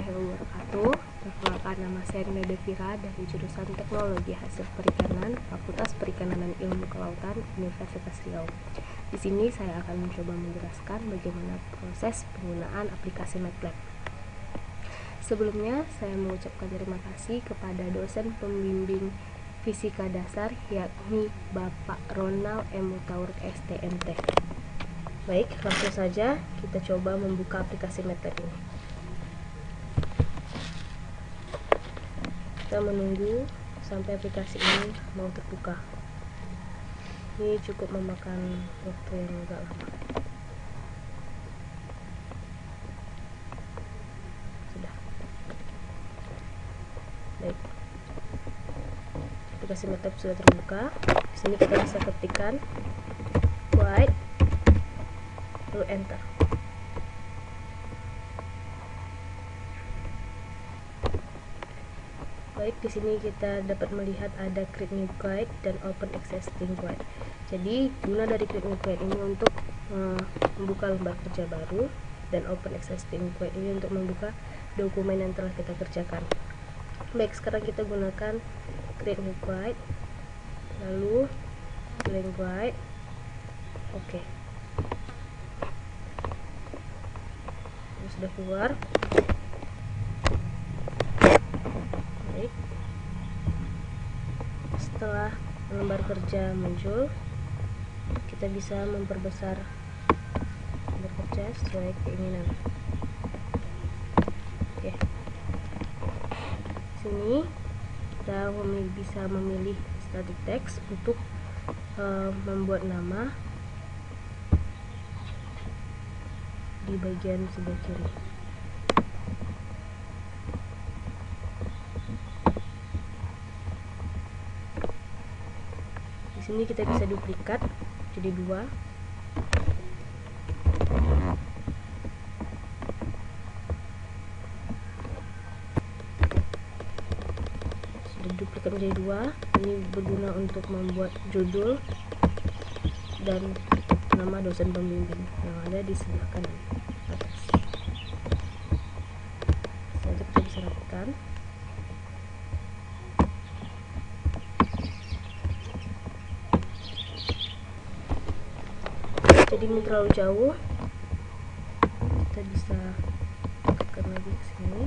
warahmatullahi wabarakatuh. Perkenalkan, nama saya Rina Devira dari jurusan Teknologi Hasil Perikanan, Fakultas Perikanan dan Ilmu Kelautan, Universitas Riau. Di sini saya akan mencoba menjelaskan bagaimana proses penggunaan aplikasi MATLAB. Sebelumnya, saya mengucapkan terima kasih kepada dosen pembimbing Fisika Dasar, yakni Bapak Ronald M. Mutaurk STMT. Baik, langsung saja kita coba membuka aplikasi MATLAB ini. Kita menunggu sampai aplikasi ini mau terbuka. Ini cukup memakan waktu yang agak lama. Sudah. Baik. Aplikasi MATLAB sudah terbuka. Di sini kita bisa ketikkan white, lalu enter. Baik, di sini kita dapat melihat ada create new guide dan open existing guide. Jadi, guna dari create new guide ini untuk membuka lembar kerja baru, dan open existing guide ini untuk membuka dokumen yang telah kita kerjakan. Baik, sekarang kita gunakan create new guide, lalu blank guide. Oke. Ini sudah keluar. Setelah lembar kerja muncul, kita bisa memperbesar lembar kerja sesuai keinginan. Oke. Sini kita bisa memilih static text untuk membuat nama di bagian sebelah kiri. Ini kita bisa duplikat jadi 2. Sudah duplikat menjadi 2. Ini berguna untuk membuat judul dan nama dosen pembimbing yang ada di sebelah kanan atas. Selanjutnya kita bisa rapikan. Jadi ini terlalu jauh, kita bisa dekatkan lagi ke sini.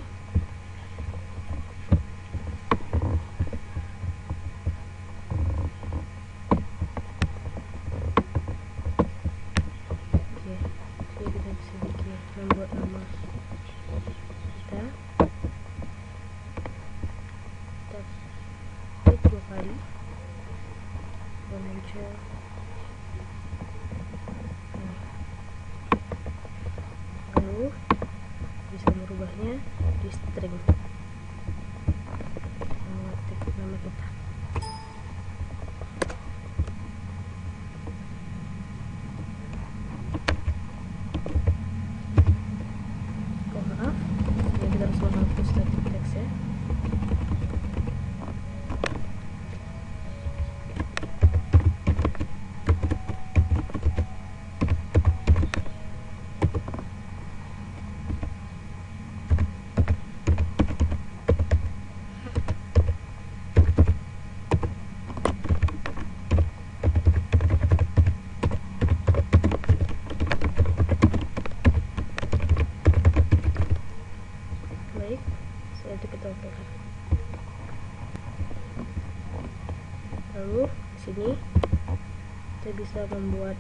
Oke, jadi kita bisa bikin membuat nama kita. Kita klik 2 kali, muncul. Bisa merubahnya di string, mengetik nama kita. Oh maaf, ya kita harus menghapus static text ya. Lalu di sini kita bisa membuat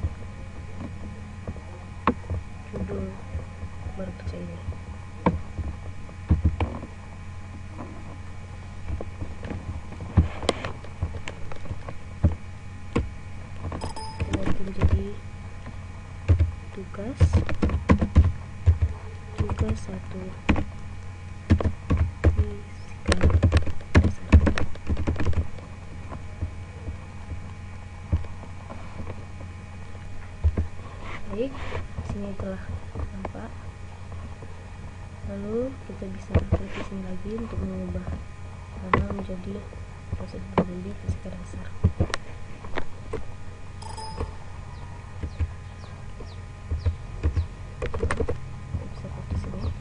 judul lembar kerja ini. Kita ganti menjadi tugas 1 Baik, sini telah nampak. Lalu kita bisa klik di sini lagi untuk mengubah nama menjadi dosen pembimbing fisika dasar. Kita bisa klik di sini.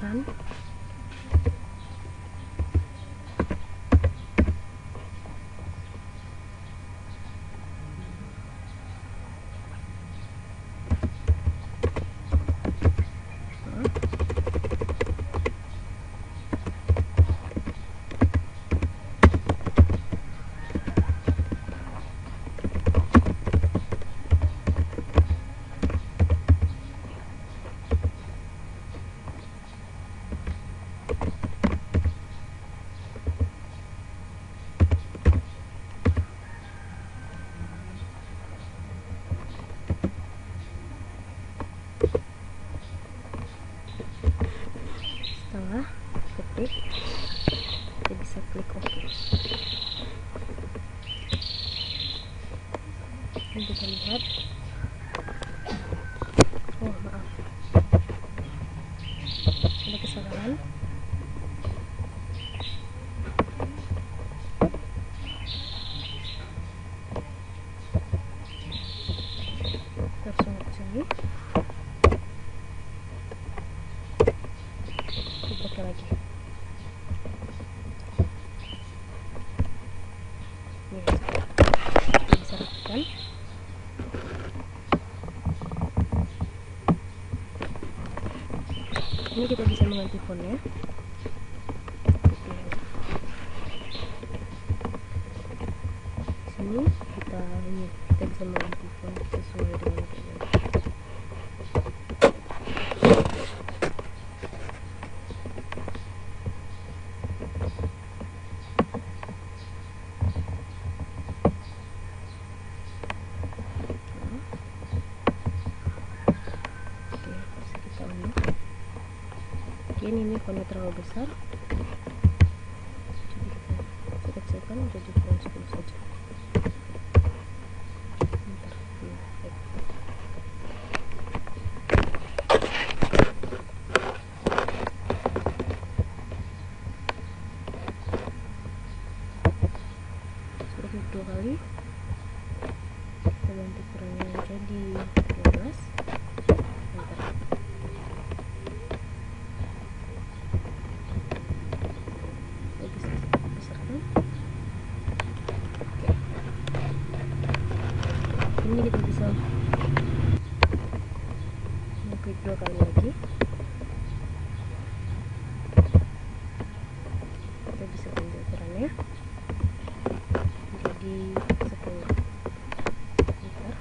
besarkan. Setelah ketik, kita bisa klik OK. Ini kita lihat, oh maaf, ada kesalahan. Langsung ke sini, kita pakai lagi. Ini kita bisa rapikan. Ini kita bisa mengganti fontnya. Sini kita bisa mengganti font sesuai dengan keinginan. Ini fontnya terlalu besar, jadi kita kecilkan jadi font 10 saja. Seperti 2 kali, kita ganti ukurannya jadi 12. Ini kita bisa mengklik 2 kali lagi, kita bisa ganti ukurannya jadi 10. Bentar.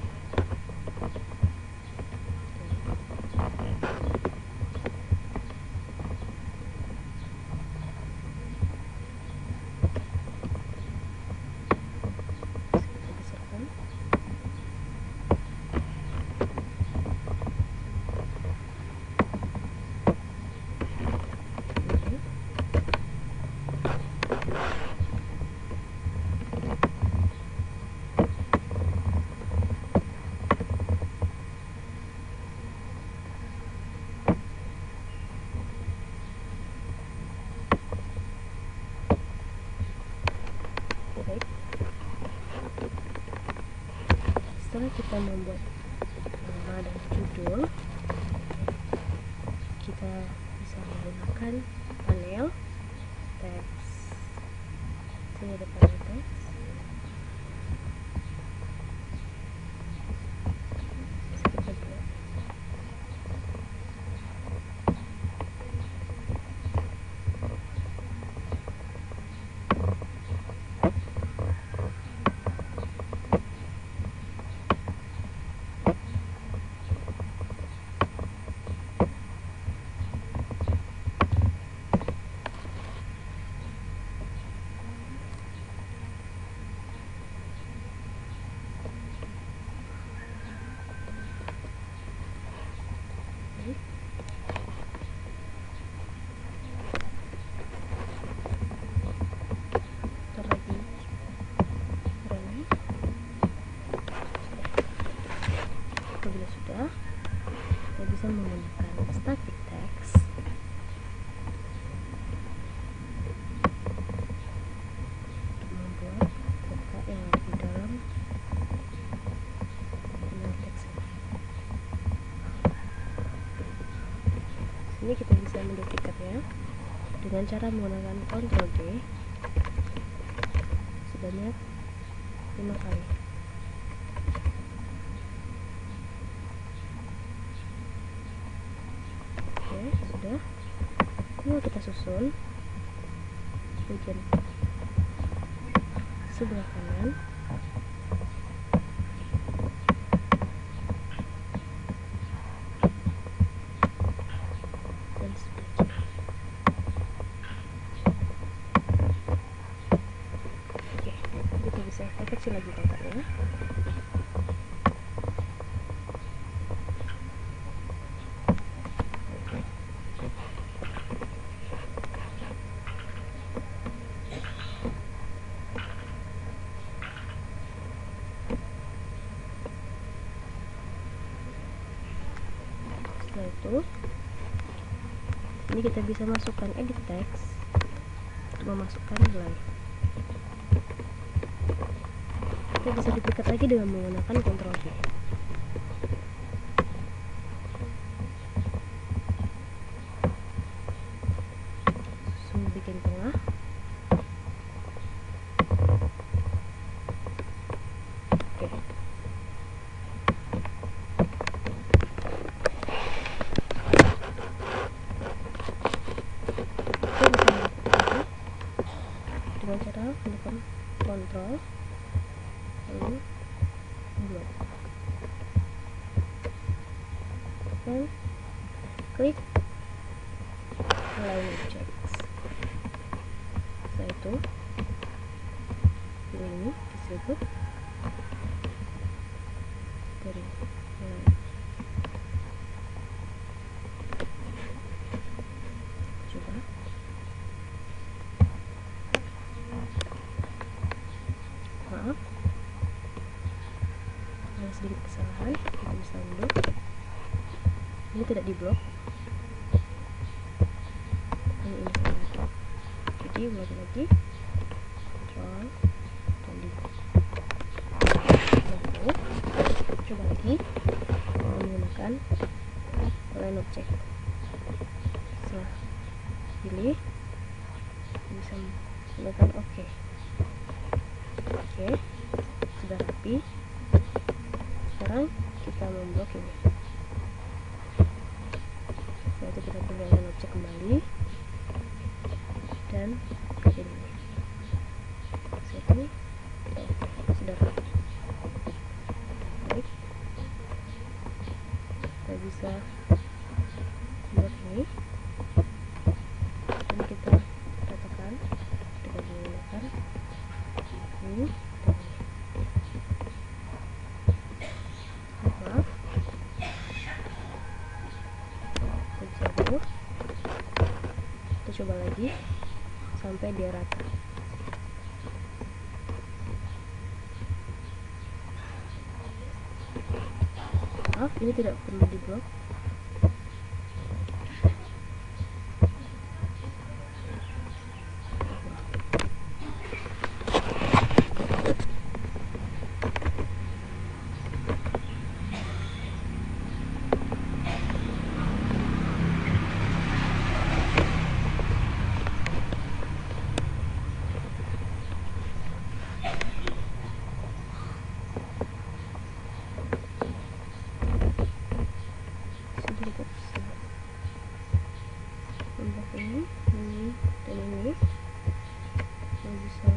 Setelah kita membuat nama dan judul, kita bisa menggunakan panel teks. Sini ada panel teks. kita bisa menduplikatnya dengan cara menggunakan Ctrl D sebanyak 5 kali. Oke, sudah. Ini kita susun bagian sebelah kanan. Dan sebelah kiri. Oke, kita bisa kecil lagi kotaknya. Setelah itu, ini kita bisa masukkan edit text untuk memasukkan nilai. Kita bisa duplikat lagi dengan menggunakan Ctrl V. Susun bagian tengah. Oke. Dengan cara menekan Ctrl lalu buat dan klik align objects. Setelah itu pilih ini disebut dari coba. Maaf, ada sedikit kesalahan, kita bisa undo. Ini tidak diblok, hanya ini saja. Jadi ulangi lagi, Ctrl dan di lalu coba lagi menggunakan align object. Setelah pilih, bisa menggunakan OK. Oke, sudah rapi. Sekarang kita memblok ini. Setelah itu kita pilih align object kembali dan bikin ini. Setelah itu sudah rapi. Baik, kita bisa blok ini dan kita ratakan dengan menggunakan ini dan ini. Maaf, kita bisa dulu. Kita coba lagi sampai dia rata. Maaf, ini tidak perlu diblok. Ini dan ini yang bisa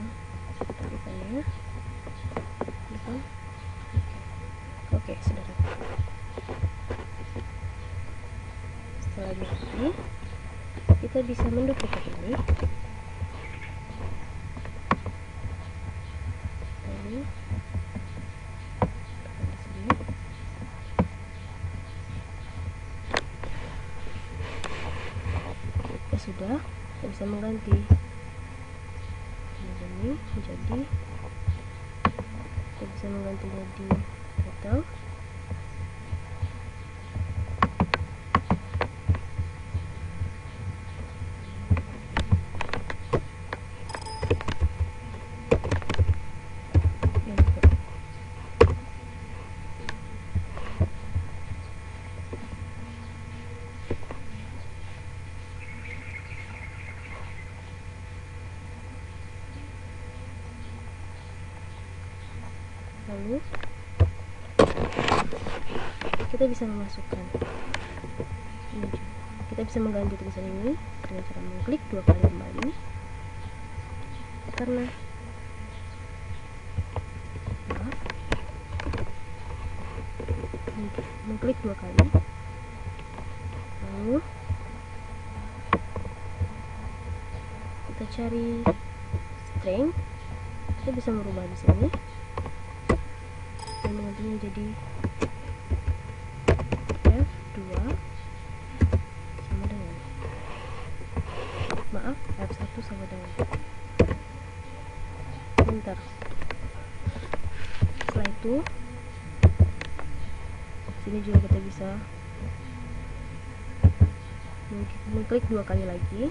rapikannya. Oke, sudah rapi. Setelah rapi, kita bisa menduplikat ini lalu tekan di sini. Sudah, kita bisa mengganti ini menjadi, kita bisa menggantinya di title. Lalu kita bisa memasukkan ini, kita bisa mengganti tulisan ini dengan cara mengklik 2 kali kembali, karena mengklik 2 kali, lalu kita cari string, kita bisa merubah di sini dan menggantinya menjadi F2 sama dengan F1 sama dengan enter. Setelah itu sini juga kita bisa mengklik 2 kali lagi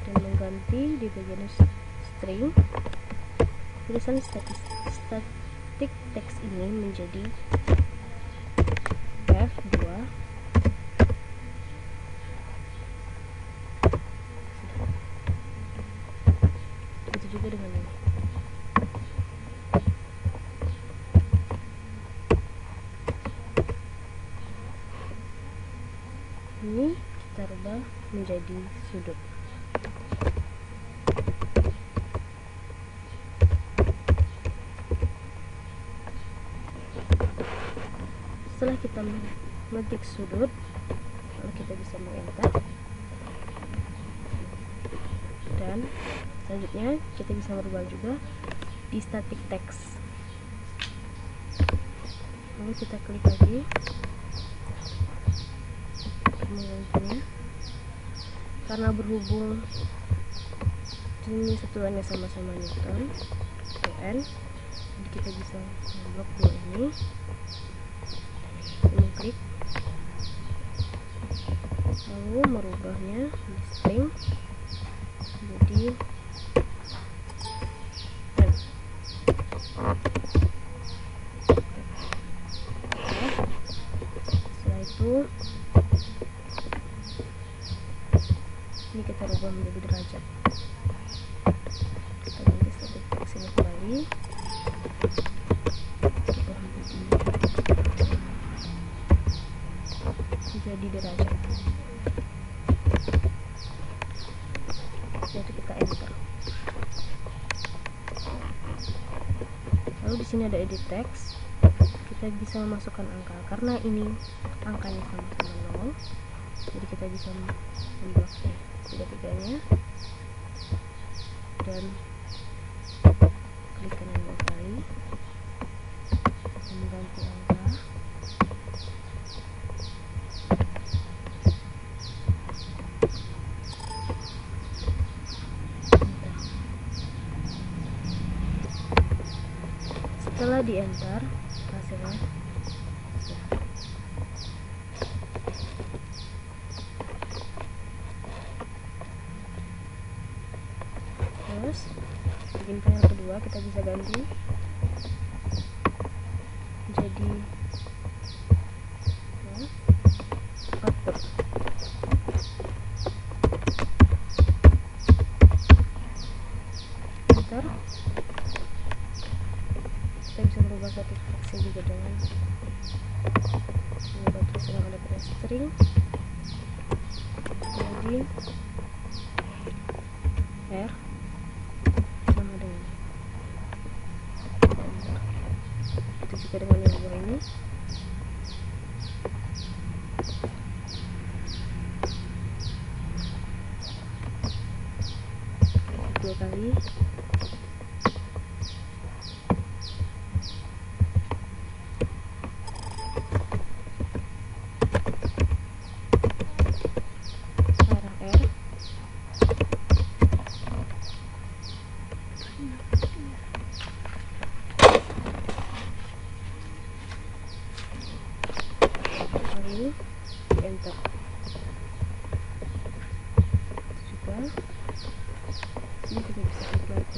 dan mengganti di bagian string tulisan static text ini menjadi F2. Itu juga dengan ini. Ini kita rubah menjadi sudut. Setelah kita mengetik sudut, lalu kita bisa mengenter, dan selanjutnya kita bisa merubah juga di static text. Lalu kita klik lagi menggantinya, karena berhubung ini satuannya sama-sama Newton, UN, jadi kita bisa memblok 2 ini, mengklik, lalu merubahnya di string jadi M. Setelah itu ini kita rubah menjadi derajat. Kita ganti static text ini kembali, rubah menjadi derajat. Setelah itu kita enter. Lalu di sini ada edit text. Kita bisa memasukkan angka, karena ini angkanya sama-sama 0, jadi kita bisa memblok tiga-tiganya dan klik kanan 2 kali dan mengganti angka. Setelah di enter, hasilnya terus bikin panel kedua, kita bisa ganti jadi output. Enter. Kita bisa merubah static text juga dengan mengubah tulisan yang ada pada string jadi R sama dengan enter. Itu juga dengan yang bawah ini. Dua kali. Lalu enter. Itu juga. Ini kita bisa klik lagi.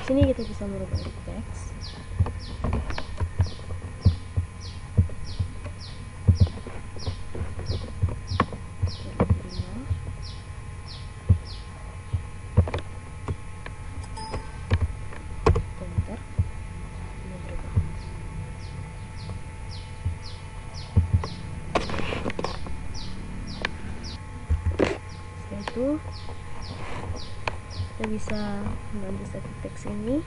sini kita bisa merubah teks. Kita bisa mengambil satu teks ini,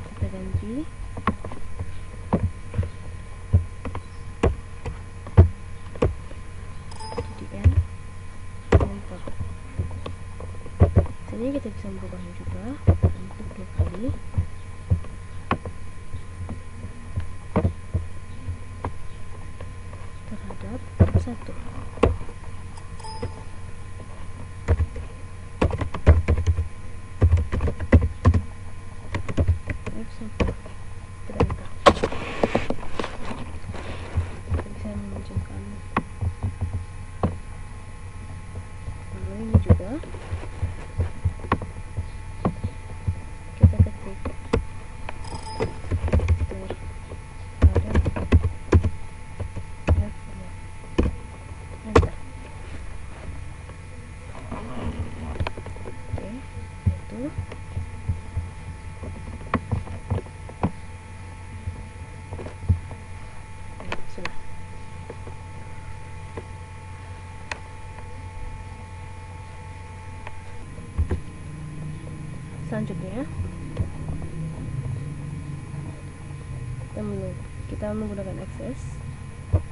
kita ganti JDN enter. Sini kita bisa merubahnya juga, untuk 2 kali. Terhadap 1. F1 terangkat. Kita bisa meminjamkan lalu ini juga kita ketik selanjutnya kita menggunakan access untuk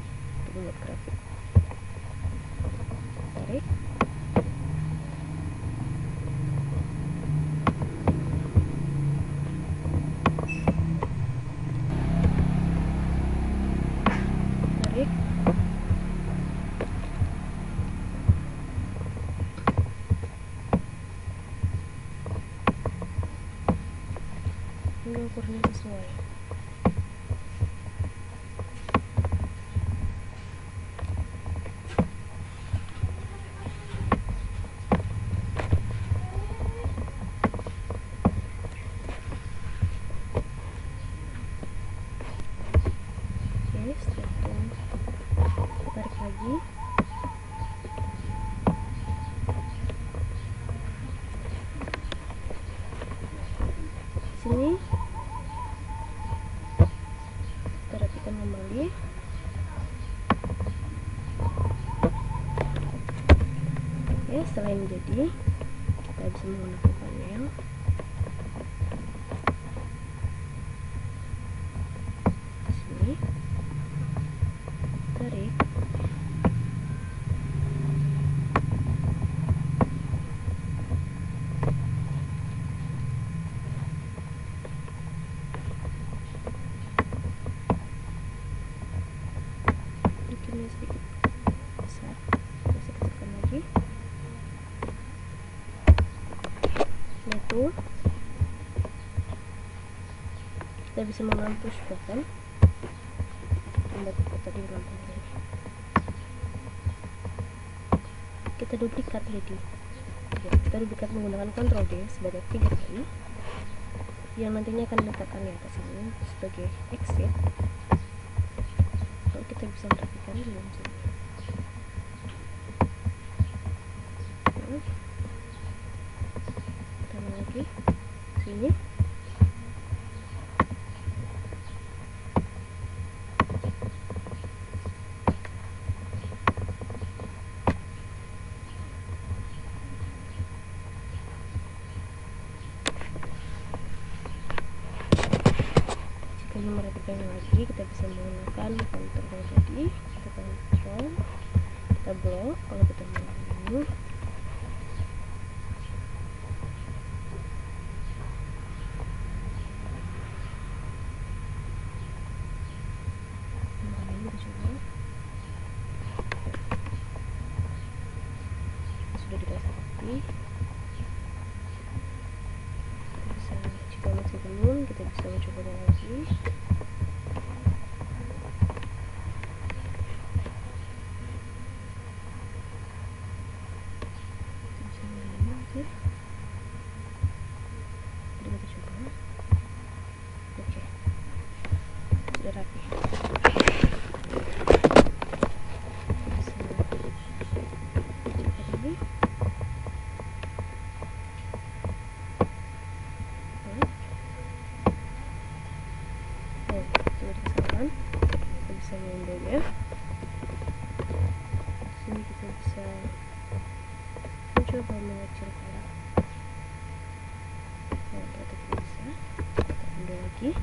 membuat grafik. Tarik, tarik, hingga ukurnya sesuai. Oke, setelah itu tarik lagi. Sini kita rapikan kembali. Ya, setelah ini jadi, kita bisa menggunakan panel. Sini tarik, bikinnya sedikit besar, bisa kecilkan lagi. Nah, itu kita bisa menggunakan push button membuat foto di dalam panel ini. Kita duplikat lagi. Kita duplikat menggunakan Ctrl D sebanyak 3 kali, yang nantinya akan diletakkan di atas ini sebagai exit. Lalu kita bisa merapikan dengan sini. Tambah lagi sini. Jika ingin merapikannya lagi, kita bisa menggunakan Ctrl tadi, kita Ctrl, kita blok. Kalau kita mau ini, sudah kita rapi. Bisa, jika masih belum, kita bisa mencoba lagi. pasang windownya. Sini kita bisa mencoba mengecilkan. Nah, kita bisa kita window lagi.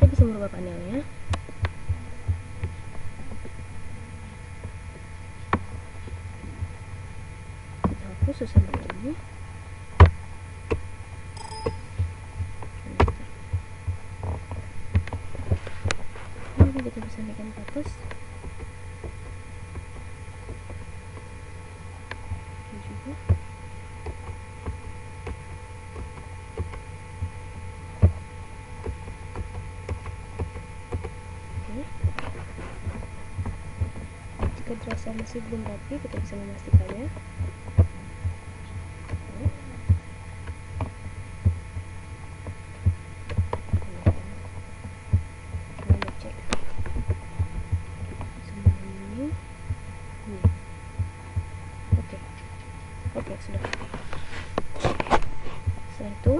Kita bisa merubah panelnya. Kita hapus susunan ini. Ini kita bisa naikkan ke atas. Ini juga. Jika dirasa masih belum rapi, kita bisa memastikannya. Cek semua ini. Oke, sudah. Setelah itu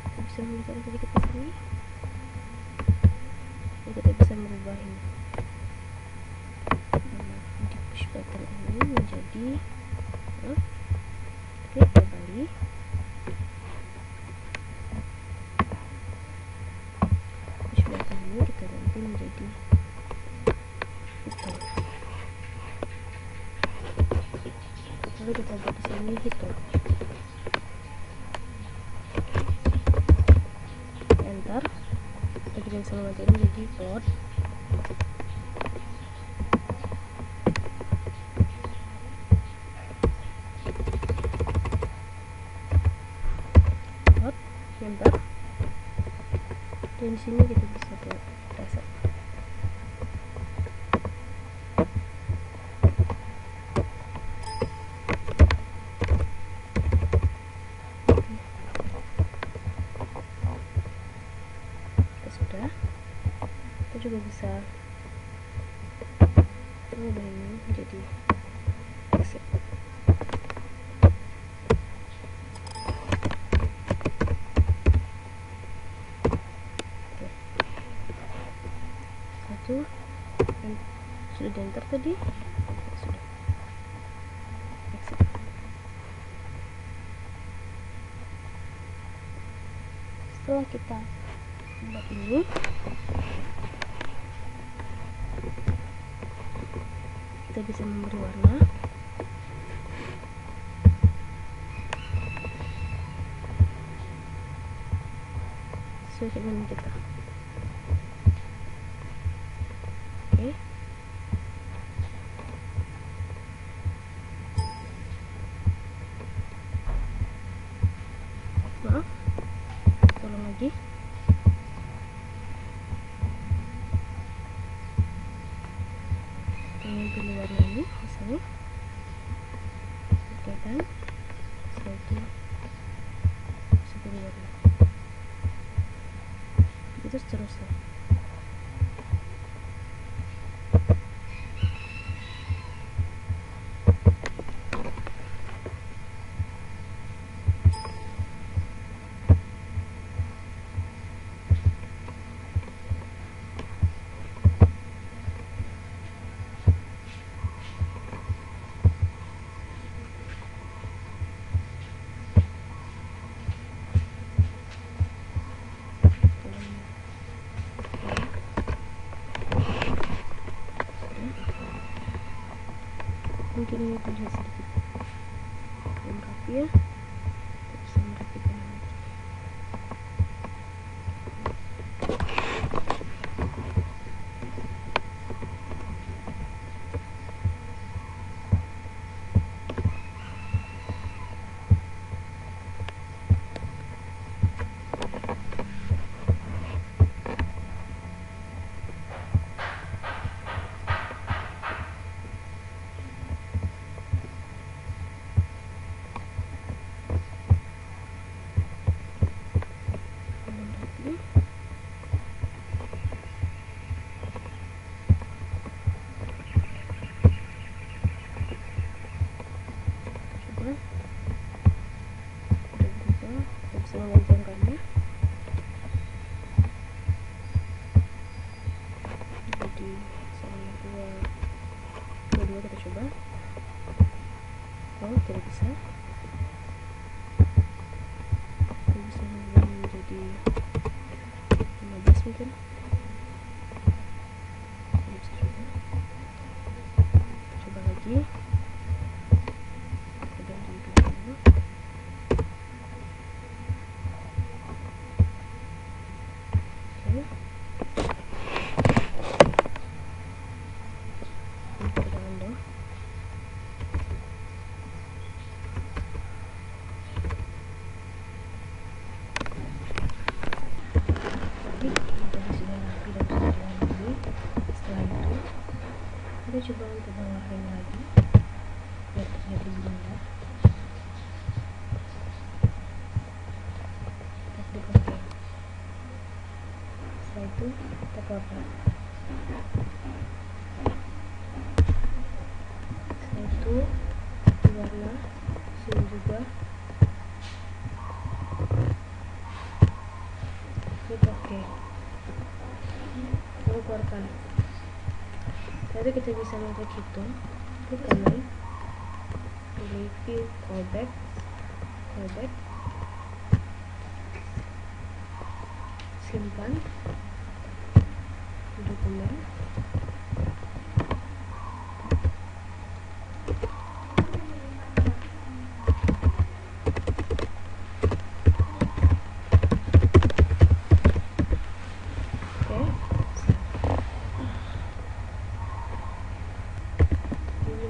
kita bisa menggeser sedikit ke sini. Kita bisa merubah ini di push button ini menjadi klik kembali. Push button ini kita ganti menjadi hitam, lalu kita buat di sini hitam. Enter. Kita bisa mengganti menjadi cloud. Enter. Dan di sini kita bisa buat reset. Sudah, kita juga bisa mengubah ini menjadi exit. Satu, dan sudah di enter tadi, sudah exit. Setelah kita buat ini, kita bisa memberi warna. Sesuai dengan kita. Oke. Maaf, tolong lagi. Pilih warna ini misalnya, oke kan, setelah itu pilih warna, begitu seterusnya. Mungkin ini terlihat sedikit belum rapi ya, kita bisa merapikan lagi. dulu, kita coba. Oh, tidak bisa. Tidak bisa menjadi 15 mungkin. Tidak bisa juga. Kita coba lagi. Udah di dulu. Oke. Kita undo. Kita coba untuk bawahin lagi biar terlihat lebih indah. Kita klik OK. Setelah itu kita cover. Setelah itu warna sini juga. Klik OK. Lalu keluarkan. Lalu kita bisa mengklik hitung, klik kanan, pilih view callback, simpan di dokumen,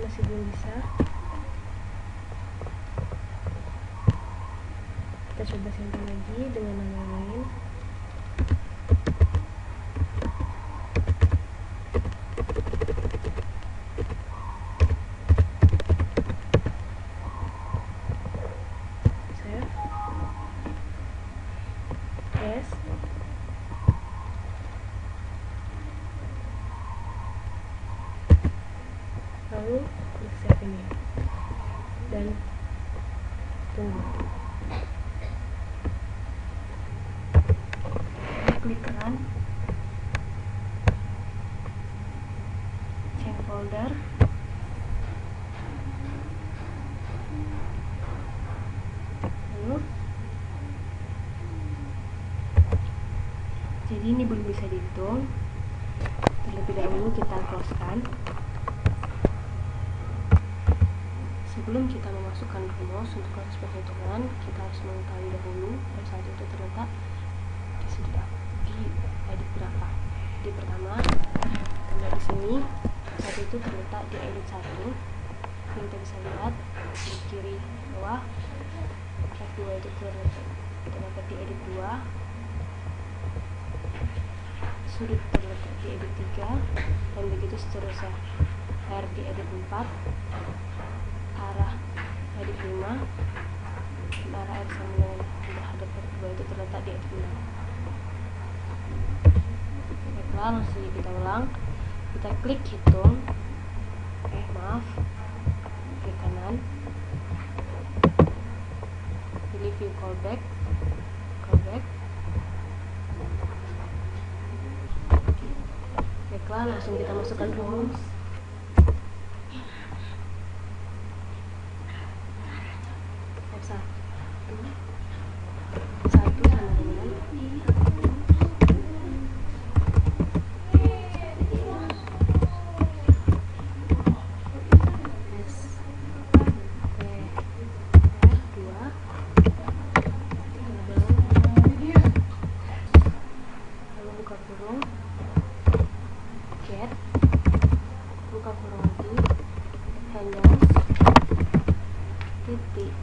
masih belum bisa. Kita coba simpan lagi dengan nama lain. Save. Yes. Lalu klik save ini dan tunggu. Klik run, change folder, lalu jadi ini belum bisa dihitung. Terlebih dahulu kita close-kan. Sebelum kita memasukkan rumus untuk proses penghitungan, kita harus mengetahui dahulu pada saat itu terletak di edit berapa. Di pertama, tanda di sini saat itu terletak di edit 1. Yang kita bisa lihat di kiri bawah, F2 itu terletak di edit 2, sudut terletak di edit 3, dan begitu seterusnya. R di edit 4, arah edit 5, dan arah R sama dengan menghadap F2 itu terletak di edit 6. Baiklah, langsung kita ulang. Kita klik hitung, klik kanan, pilih view callback, baiklah, langsung kita masukkan rumus. Satu sama dengan get, buka kurung lagi, handles, titik,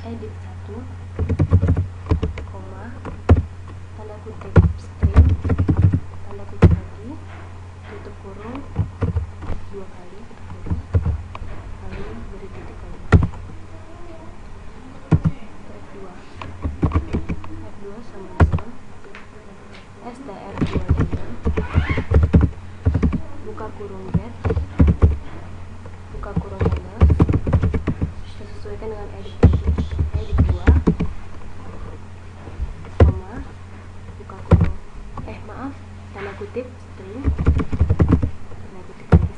edit 1, koma, tanda kutip string, tanda kutip lagi, tutup kurung 2 kali, tutup kurung, lalu beri titik lagi. F2 sama dengan str2 dengan buka kurung get, buka kurung handles, kita sesuaikan dengan edit 2, koma, buka kurung tanda kutip string, tanda kutip lagi,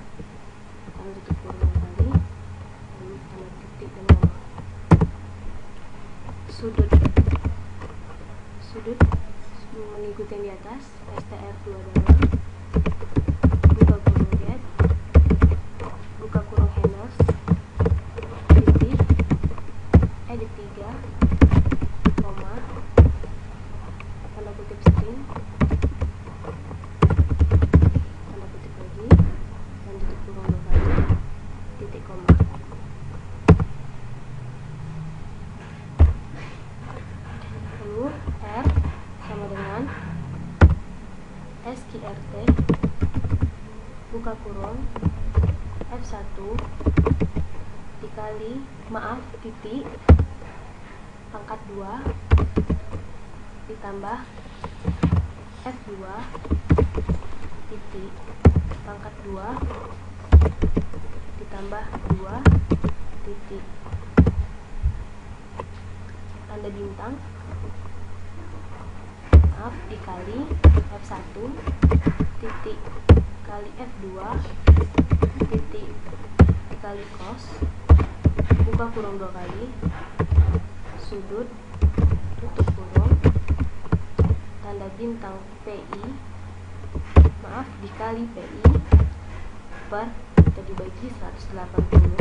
yang di atas, str2 dalam, buka kurung get, buka kurung handles, titik, edit 3, koma, tanda kutip string, tanda kutip lagi, dan tutup kurung 2 kali, titik koma. Lalu R sama dengan sqrt, buka kurung F1 dikali, titik, pangkat 2 ditambah F2 titik, pangkat 2 ditambah 2 titik, tanda bintang, dikali F1 titik kali F2 titik dikali cos, buka kurung 2 kali, sudut, tutup kurung, tanda bintang PI, dikali PI per, kita dibagi 180,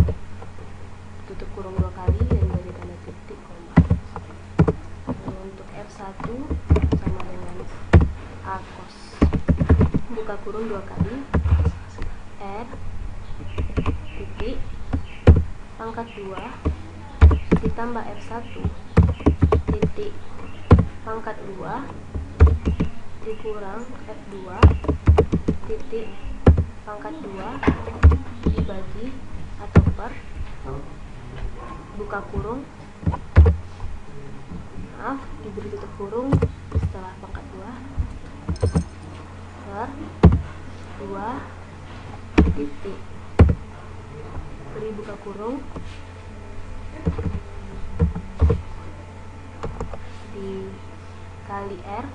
tutup kurung 2 kali dan bagi tanda titik koma. Lalu untuk F1 sama dengan A cos, buka kurung 2 kali, R titik, pangkat 2 ditambah F1 titik, pangkat 2 dikurang F2 titik, pangkat 2 dibagi atau per, buka kurung, diberi tutup kurung setelah pangkat 2 per 2 titik, beri buka kurung, dikali R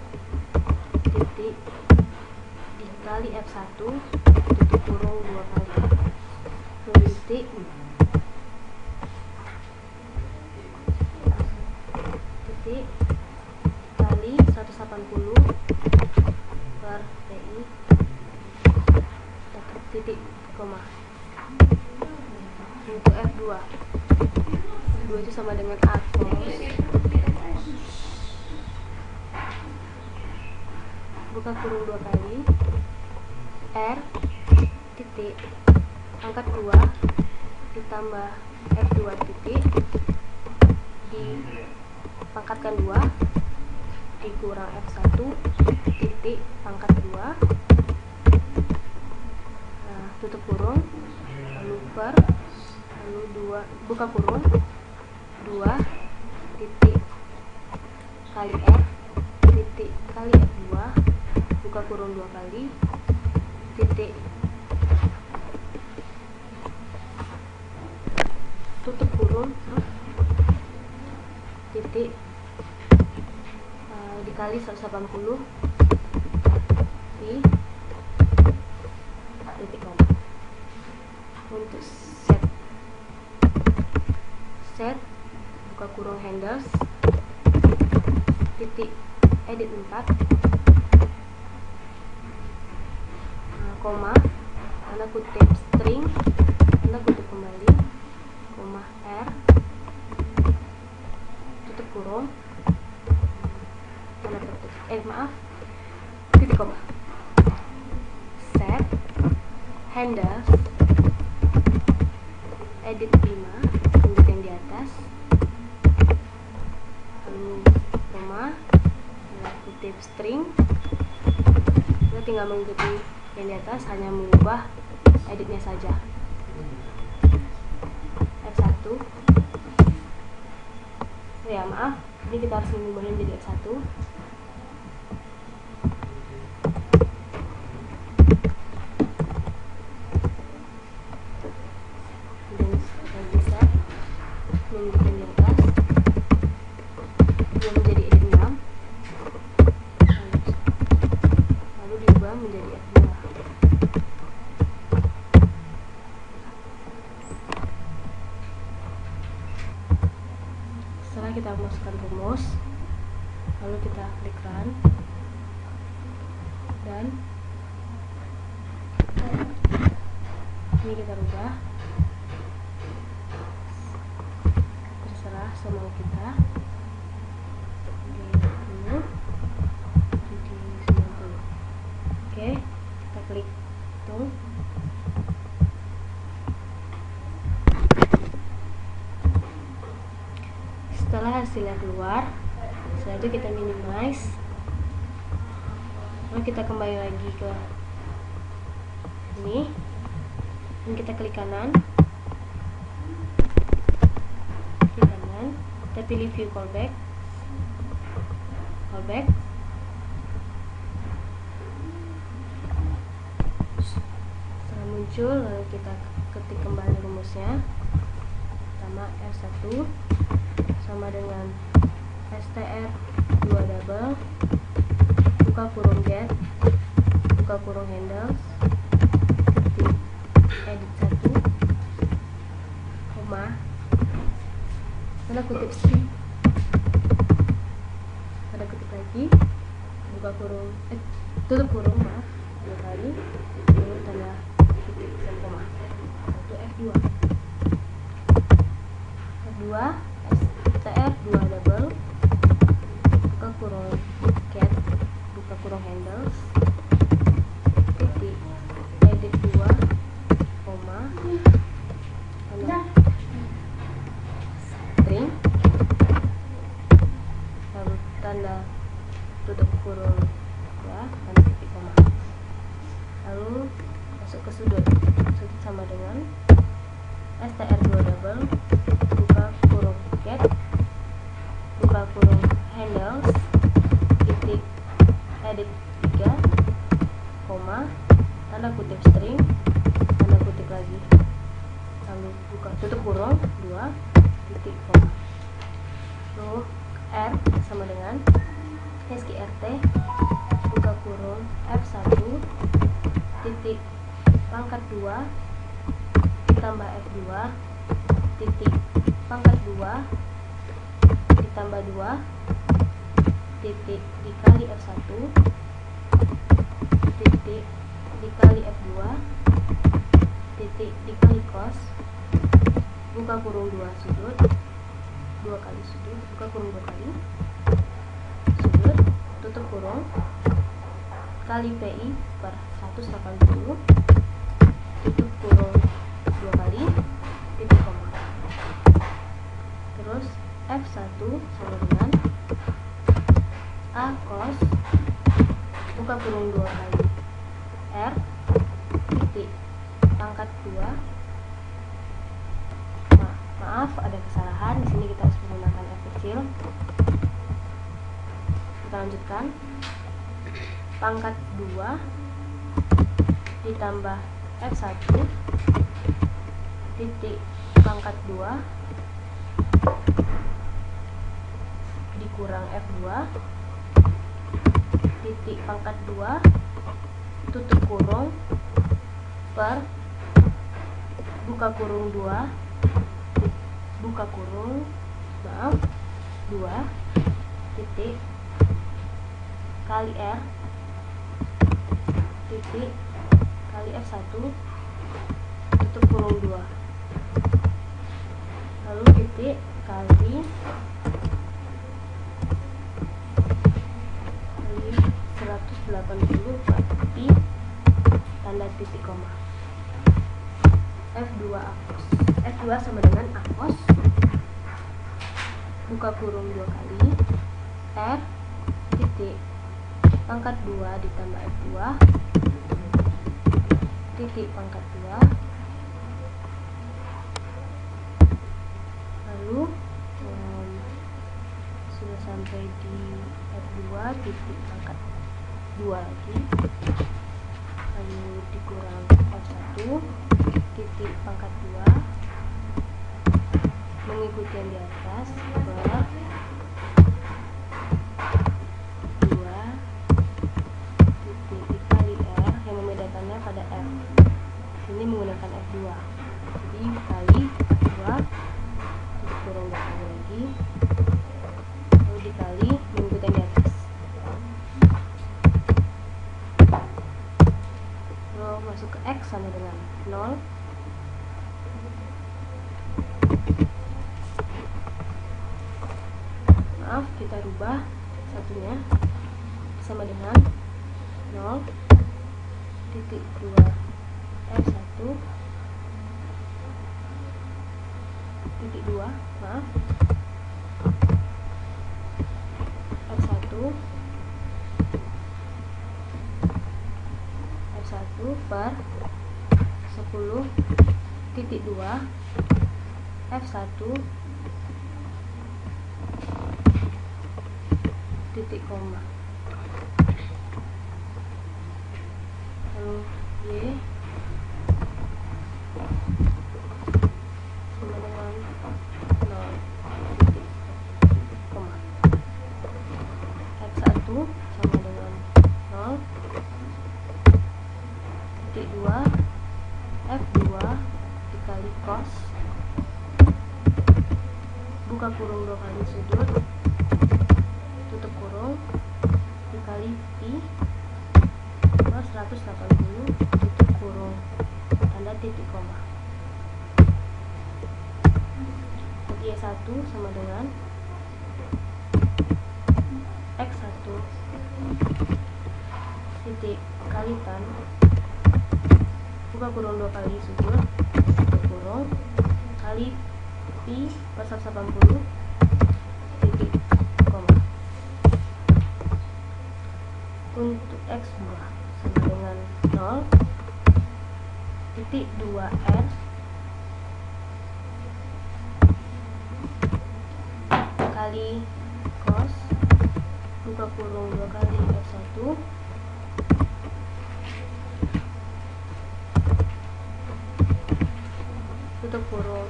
titik dikali F1 tutup kurung 2 kali, titik, titik kali 180 per PI titik koma. Untuk F2 itu sama dengan A cos, buka kurung 2 kali, R titik, pangkat 2 ditambah F2 titik dipangkatkan 2 dikurang F1 titik, pangkat 2, tutup kurung, lalu per, lalu 2, buka kurung 2 titik kali F titik kali F2, buka kurung 2 kali, titik, tutup kurung, titik, dikali 180 di titik koma. Untuk set, buka kurung handles, titik, edit 4, koma, tanda kutip string, tanda kutip kembali, koma, R, tutup kurung, tanda kutip, titik koma. Set, handles, edit 5, lanjut yang di atas, lalu koma, tanda kutip string, kita tinggal mengikuti yang di atas, hanya mengubah editnya saja. F1 ya, ini kita harus mengubahnya menjadi F1. Dan bisa mengikuti yang di atas, dia menjadi edit 6, lalu diubah menjadi F2. Setelah kita masukkan rumus, lalu kita klik run, dan ini kita rubah, terserah semau kita. Jadi 10 jadi 90. Oke, kita klik hitung. Setelah hasilnya keluar, setelah itu kita minimize, lalu kita kembali lagi ke ini, dan kita klik kanan, kita pilih view callback. Setelah muncul, lalu kita ketik kembali rumusnya. Pertama R1 sama dengan str2 double buka kurung get buka kurung handles ketik edit 1 koma tanda kutip string tanda kutip lagi buka kurung tutup kurung, maaf, 2 kali lalu tanda kutip dan koma. Itu F2 str2 double buka kurung get buka kurung handles titik edit 2 koma tanda string lalu tanda tutup kurung ya, tanda titik koma, lalu masuk ke sudut sama dengan str2 double buka kurung get buka kurung handles titik edit 3 koma tanda kutip string tanda kutip lagi lalu buka tutup kurung 2 titik koma. Lalu R sama dengan SQRT buka kurung F1 titik pangkat 2 ditambah F2 titik pangkat 2 ditambah 2 titik dikali F1 titik dikali F2 titik dikali cos buka kurung 2 sudut 2 kali sudut buka kurung 2 kali sudut tutup kurung kali PI per 180 tutup kurung 2 kali titik koma. Terus F1 sama dengan A cos buka kurung 2 kali R titik pangkat 2 maaf ada kesalahan di sini, kita harus menggunakan F kecil. Kita lanjutkan pangkat 2 ditambah F1 titik pangkat 2 dikurang F2 titik pangkat 2 tutup kurung per buka kurung 2 buka kurung 2 titik kali R titik kali F1 tutup kurung 2 lalu titik kali 180 berarti tanda titik koma. F2 akos F2 sama dengan akos buka kurung 2 kali R titik pangkat 2 ditambah F2 titik pangkat 2 lalu sudah sampai di F2 titik pangkat 2 lagi lalu dikurang F1 titik pangkat 2 mengikuti yang di atas per 2 titik dikali R yang membedakannya pada F ini menggunakan F2 jadi kali F2 dikurang 2 kali lagi lalu dikali mengikuti yang di atas masuk ke X sama dengan 0. Maaf, kita rubah satunya sama dengan 0 titik 2 F1 titik 2, maaf, F1 per 10 titik 2 F1 titik koma. Lalu Y sama dengan 0 titik koma. F1 sama dengan 0 titik 2 F2 dikali cos, buka kurung 2 kali sudut, tutup kurung, dikali pi plus 180, tutup kurung, tanda titik koma. Y1 sama dengan X1 titik kali tan, buka kurung 2 kali sudut, tutup kurung, kali pi plus 180 titik koma. Untuk X2 sama dengan 0 titik 2 R kali cos, buka kurung 2 kali F1 tutup kurung,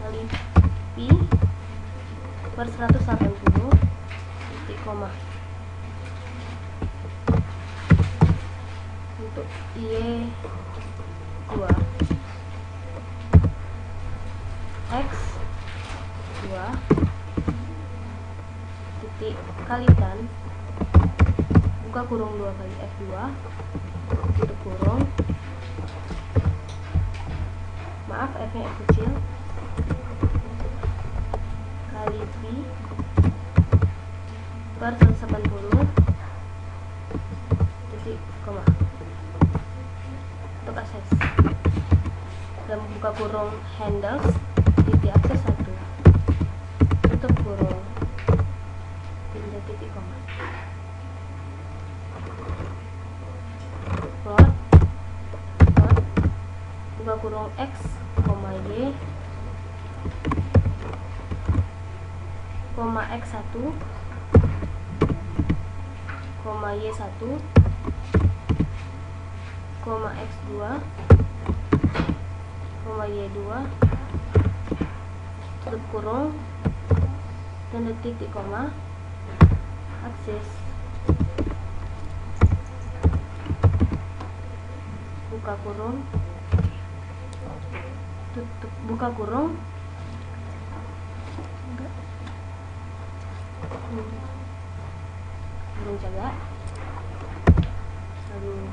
kali pi per 180 titik koma. Untuk Y2 X2 titik kali tan, buka kurung 2 kali F2 tutup kurung, maaf F nya F kecil, kali pi per 180 titik koma. Untuk akses dan buka kurung handles titik akses 1 tutup kurung, pindah titik koma. Plot buka kurung X, Y, X1, Y1, X2, Y2, tutup kurung, tanda titik koma, akses, buka kurung, tutup, buka kurung, kurung jaga, lalu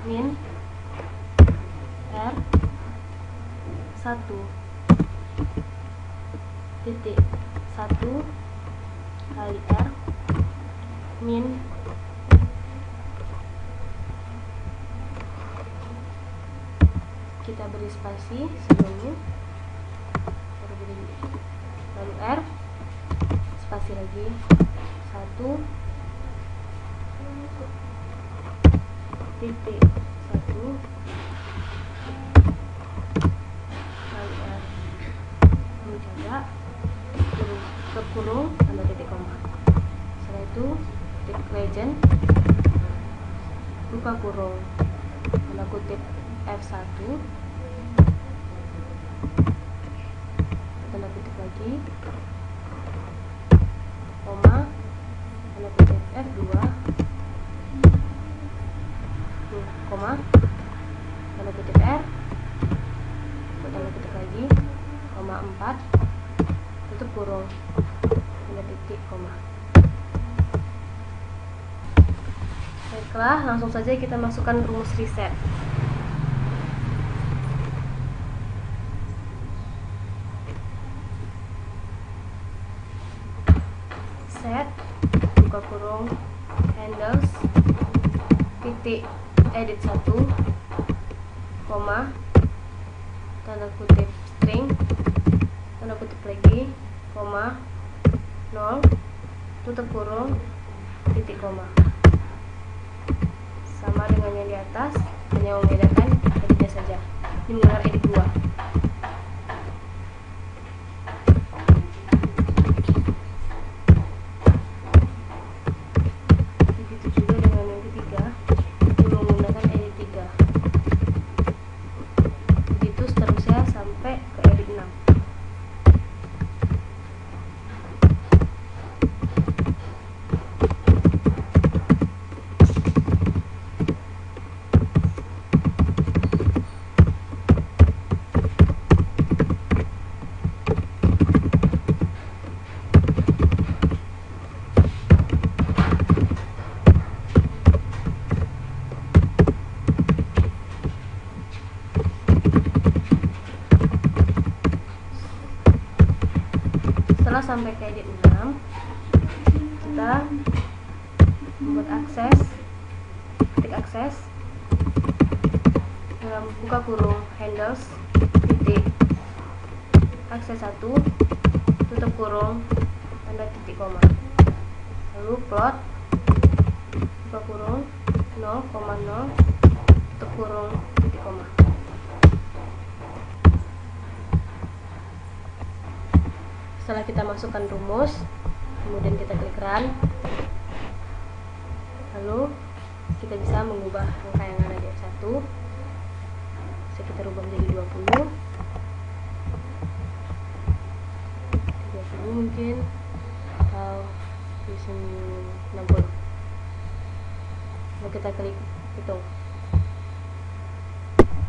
min R 1 titik 1 kali R min kita beri spasi sebelumnya, lalu R spasi lagi 1 titik 1 kali R menjaga kurung tanda titik koma. Setelah itu titik legend, buka kurung tanda kutip F1 tanda kutip lagi koma tanda kutip F2 koma tanda kutip R tanda kutip lagi koma 4 tutup kurung tanda titik koma. Setelah, langsung saja kita masukkan rumus reset. Set, buka kurung, handles, titik, edit 1, koma, tanda kutip string, tanda kutip lagi, koma, 0, tutup kurung, titik koma. Sama dengan yang di atas, hanya membedakan editnya saja. Ini menggunakan edit 2. Begitu juga dengan yang ketiga, ini menggunakan edit 3. Begitu seterusnya sampai ke edit 6. Setelah sampai ke edit 6, kita membuat akses, ketik akses, dalam buka kurung handles, titik, akses 1, tutup kurung, tanda titik koma. Lalu plot, buka kurung, 0,0, tutup kurung, titik koma. Setelah kita masukkan rumus, kemudian kita klik run, lalu kita bisa mengubah angka yang ada di F1. Bisa kita rubah menjadi 20 mungkin, atau di sini 60. Lalu kita klik hitung,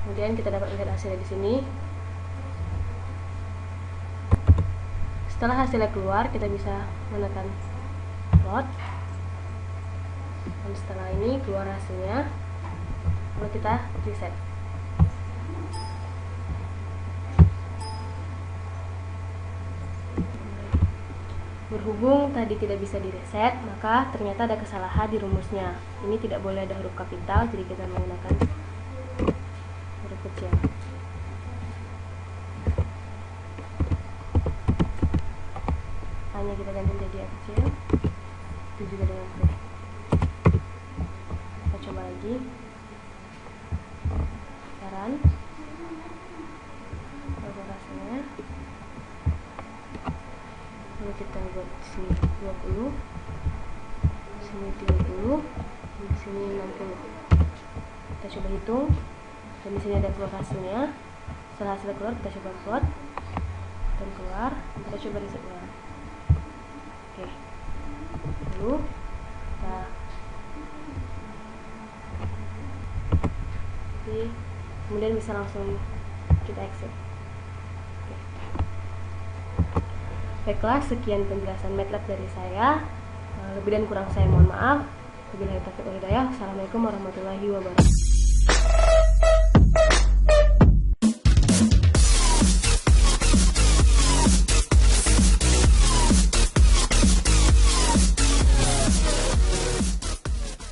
kemudian kita dapat melihat hasilnya di sini. Setelah hasilnya keluar, kita bisa menekan plot, dan setelah ini keluar hasilnya, lalu kita reset. Berhubung tadi tidak bisa direset, maka ternyata ada kesalahan di rumusnya. Ini tidak boleh ada huruf kapital, jadi kita menggunakan huruf kecil. Hanya kita ganti menjadi A kecil. Itu juga dengan B. Kita coba lagi. Run. Lalu hasilnya. Lalu kita buat di sini 20, di sini 30, di sini 60. Kita coba hitung, dan di sini ada keluar hasilnya. Setelah hasilnya keluar, kita coba plot dan keluar. Kita coba reset ulang. Oke, lalu kemudian bisa langsung kita exit. Oke. Baiklah, sekian penjelasan MATLAB dari saya. Lebih dan kurang saya mohon maaf. Wabillahi taufiq wal hidayah. Assalamualaikum warahmatullahi wabarakatuh.